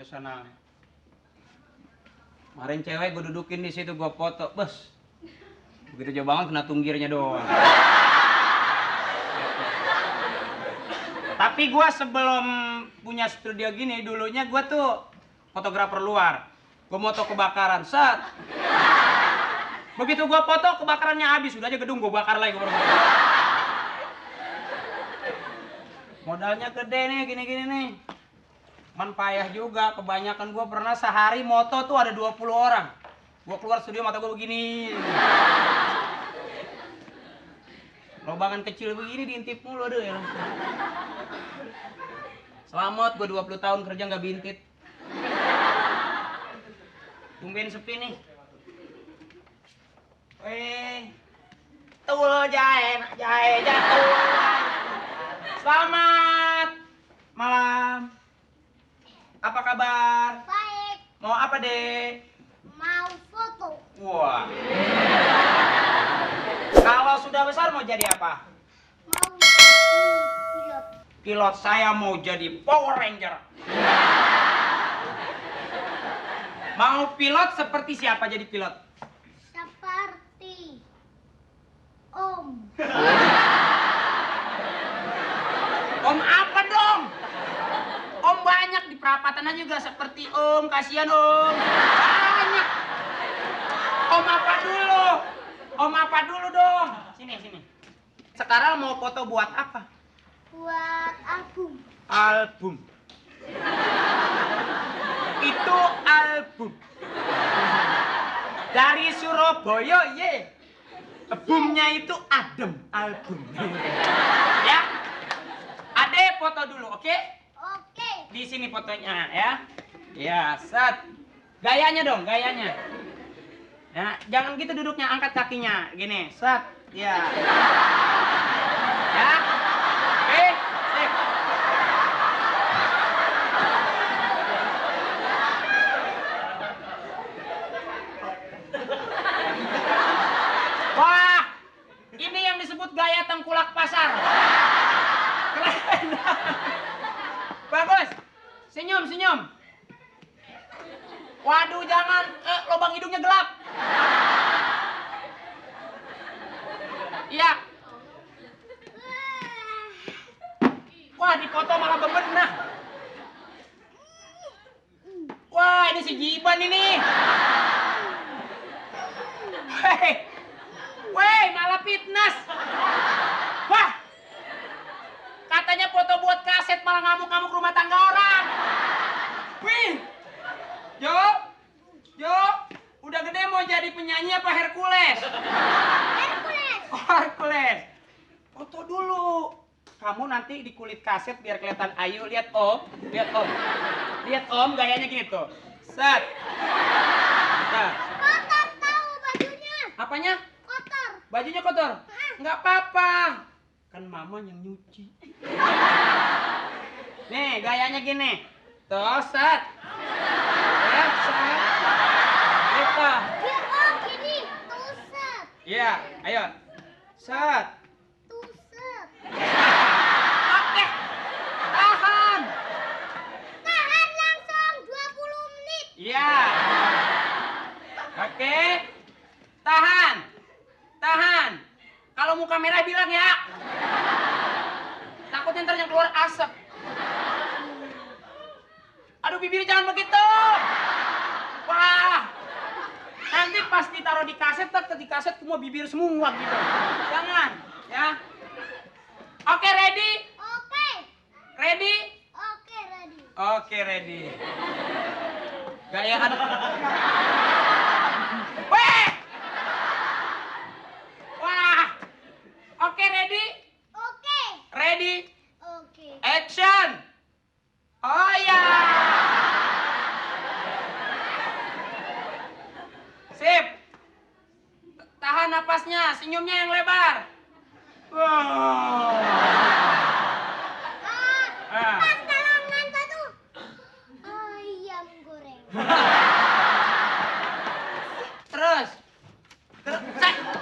profesional. Kemarin cewek gue dudukin di situ, gue foto, bos. Begitu jauh banget kena tunggirnya doang. Tapi gue sebelum punya studio gini, dulunya gue tuh fotografer luar. Gue moto kebakaran, set. Begitu gue foto, kebakarannya habis. Udah aja gedung gue bakar lagi. Modalnya gede nih, gini-gini nih. Man payah juga, kebanyakan gue pernah sehari moto tuh ada 20 orang. Gue keluar studio mata gue begini. Lobangan kecil begini diintip mulu, aduh ya. Selamat, gue 20 tahun kerja nggak bintit. Tumben sepi nih. Tul jahe jatuh. Selamat malam. Apa kabar? Baik. Mau apa, Dek? Mau foto. Wah. Kalau sudah besar mau jadi apa? Mau pilot. Pilot. Saya mau jadi Power Ranger. Mau pilot seperti siapa jadi pilot? Seperti Om. Om apa dong? Om banyak di perapatannya juga seperti Om. Kasihan Om. Banyak. Om apa dulu? Om apa dulu dong? Sini. Sekarang mau foto buat apa? Buat album. Album. Itu album. Dari Surabaya, ye. Albumnya itu adem, album. Ya. Ade foto dulu, oke? Oke. Di sini fotonya, ya. Ya, set. Gayanya dong, gayanya. Ya, jangan gitu duduknya, angkat kakinya. Gini, set. Ya. Ya. Oke, sip. Wah, ini yang disebut gaya tengkulak pasar. Keren. Bagus. Senyum. Waduh, jangan. Lubang hidungnya gelap. Iya. Wah, dipoto malah bebenah. Wah, ini si Jiban ini. Weh, malah fitness. Wah, katanya foto buat kaset malah ngamuk-ngamuk rumah tangga orang. Wih, Jo, udah gede mau jadi penyanyi apa Hercules? Hercules. Oh, Hercules. Foto dulu. Kamu nanti di kulit kaset biar kelihatan ayu. Lihat Om. Lihat Om, gayanya gini tuh. Set. Nah. Kotor tahu bajunya. Apanya? Kotor. Bajunya kotor? Nggak apa-apa. Kan mama yang nyuci. Nih, gayanya gini. Tuh, set. Ya, set. Gitu. Oh, gini. Tuset. Iya, ayo. Set. Tuset. Oke. Tahan. Tahan langsung 20 menit. Iya. Oke. Tahan. Kalau muka merah bilang ya. Takutnya ntar yang keluar asap. Aduh, bibir jangan begitu. Wah. Nanti pas ditaruh di kaset, di kaset semua bibir semua gitu. Jangan, ya. Oke, ready? Oke. Ready? Oke, ready. Oke, ready. Gayaan. Weh! Wah! Oke, ready? Oke. Ready? Oke. Action! Oh ya! Sip! Tahan napasnya, senyumnya yang lebar. Wow! Pas kalau ngantuk tuh ayam goreng. Terus.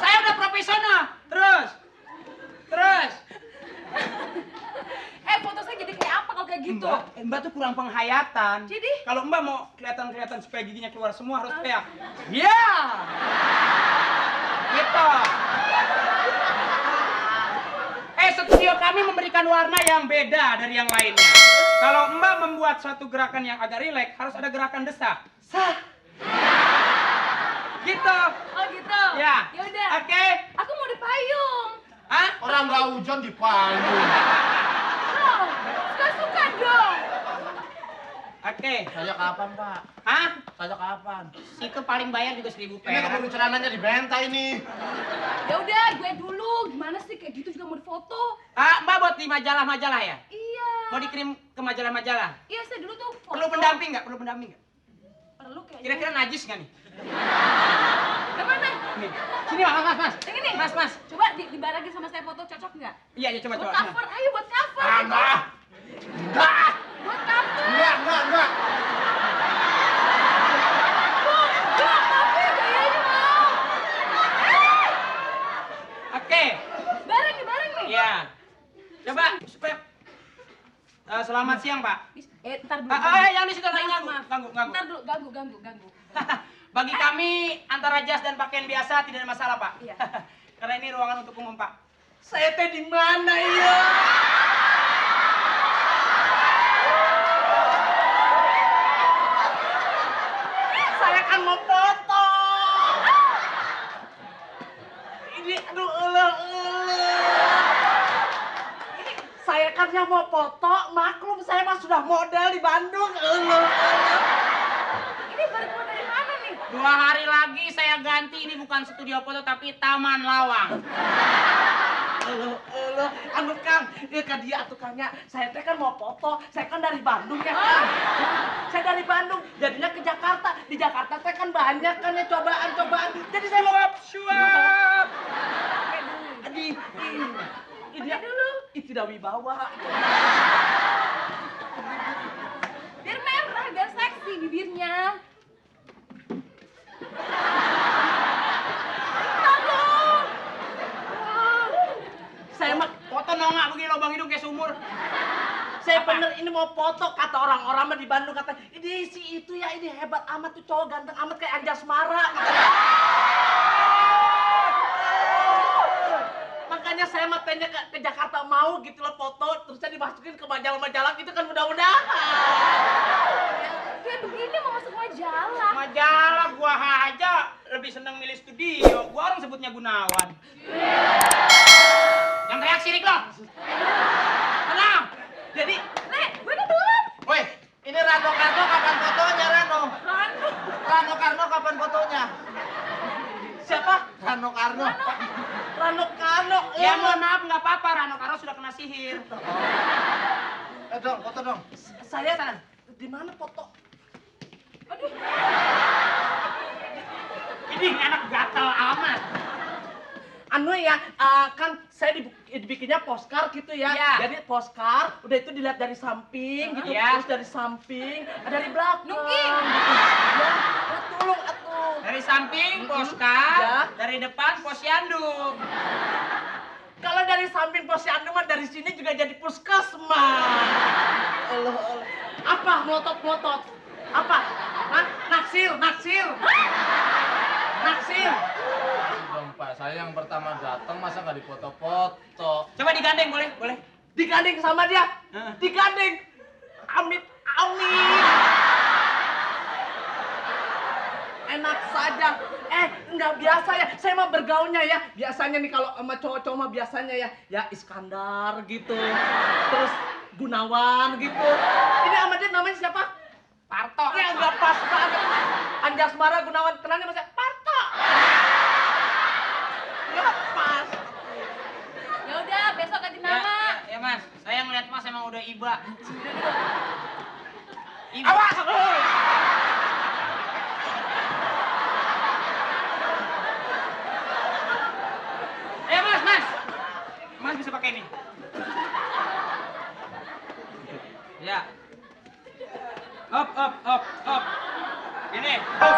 Saya udah profesional. Terus. Foto saya jadi kayak apa kalau kayak gitu? Mbak tuh kurang penghayatan. Jadi? Kalau Mbak mau kelihatan supaya giginya keluar semua harus teriak. Ya! Gitu. Studio kami memberikan warna yang beda dari yang lainnya. Kalau Mbak membuat suatu gerakan yang agak rileks, harus ada gerakan desah. Sah. Gitu. Oh gitu? Ya. Yaudah. Oke. Aku mau dipayung. Hah? Orang nggak hujan dipayung. Oh, suka-suka dong. Oke. Saya kapan, Pak? Hah? Saya kapan? Situ paling bayar juga 1.000 Ini perak. keburu celananya dibentai ini. Ya udah, gue dulu. Gimana sih kayak gitu juga mau difoto? Ah, Mbak buat di majalah-majalah ya? Iya. Mau dikirim ke majalah-majalah? Iya, saya dulu tuh foto. Perlu pendamping nggak? Perlu pendamping nggak? Perlu kayaknya. Kira-kira najis nggak nih? Yang mana? Nih. Sini mas. Yang ini? Mas. Coba dibarengin sama saya foto, cocok nggak? Iya, coba. Buat cover, ayo buat cover. Enggak. Buat cover. Enggak. Enggak, tapi gayanya mau. Oke. Bareng nih. Iya. Coba supaya selamat siang, Pak. Ntar dulu. Yang di situ lagi Maaf. ganggu. Ntar dulu, ganggu. Bagi kami antara jas dan pakaian biasa tidak ada masalah, Pak. Iya. Karena ini ruangan untuk umum, Pak. Saya teh di mana ya? Saya kan mau foto. Ini aduh Saya kan yang mau foto, maklum saya mah sudah model di Bandung. Ini baru keluar dari mana nih? 2 hari lagi saya ganti, ini bukan studio foto tapi Taman Lawang. Anu Kang, kan dia tukangnya. Saya teh kan mau foto, saya kan dari Bandung ya. Saya dari Bandung, jadinya ke Jakarta. Di Jakarta teh kan banyak kan ya cobaan. Jadi saya mau Suap. ini dulu. Itu tidak wibawa. Biar merah, biar seksi bibirnya. Tolong. Saya mah Foto nongak begini lubang hidung kayak sumur. saya bener ini mau foto, kata orang-orang mah di Bandung kata ini si itu ya ini hebat amat tuh cowok ganteng amat kayak Anjasmara. Makanya saya mah tanya ke Jakarta mau gitu loh foto, terus saya dimasukin ke majalah-majalah gitu kan mudah-mudahan. Kayak begini mau masuk majalah. Majalah gua aja lebih seneng milih studio. Gua orang sebutnya Gunawan. Yang teriak sirik lo. Tenang. Jadi Nek, gue kan belum. Woi, ini Rano Karno kapan fotonya, Rano? Rano. Rano Karno kapan fotonya? siapa? Rano Karno. Rano Kano. Ya mohon maaf nggak apa-apa, Rano Karno sudah kena sihir. Dong, foto dong. Saya di mana foto? Aduh. Ini anak gatel amat. Anu ya, kan saya dibikinnya postcard gitu ya. Iya. Jadi postcard, udah itu dilihat dari samping gitu, Iya. terus dari samping, dari belakang. Nungging. Gitu. Ya, tolong atuh. Dari samping postcard, Ya. dari depan posyandu. Kalau dari samping posyandu mah dari sini juga jadi puskesmas. Allah. Apa melotot? Apa? Hah? Naksir. Dong, Pak. Saya yang pertama datang masa nggak difoto-foto? Coba digandeng boleh? Digandeng sama dia. Heeh. Digandeng. Amit. Enak saja. Nggak biasa ya. Saya mah bergaulnya ya. Biasanya nih kalau sama cowok-cowok mah biasanya ya Iskandar gitu. Terus Gunawan gitu. Ini sama dia namanya siapa? Parto. Ya nggak pas banget. Anjasmara Gunawan kenalnya masih Parto. Nggak pas. Ya udah, besok ganti nama. Ya Mas, saya ngeliat Mas emang udah iba. Awas! Ayo Mas. Mas bisa pakai ini. Ya. Up. Ini. Up.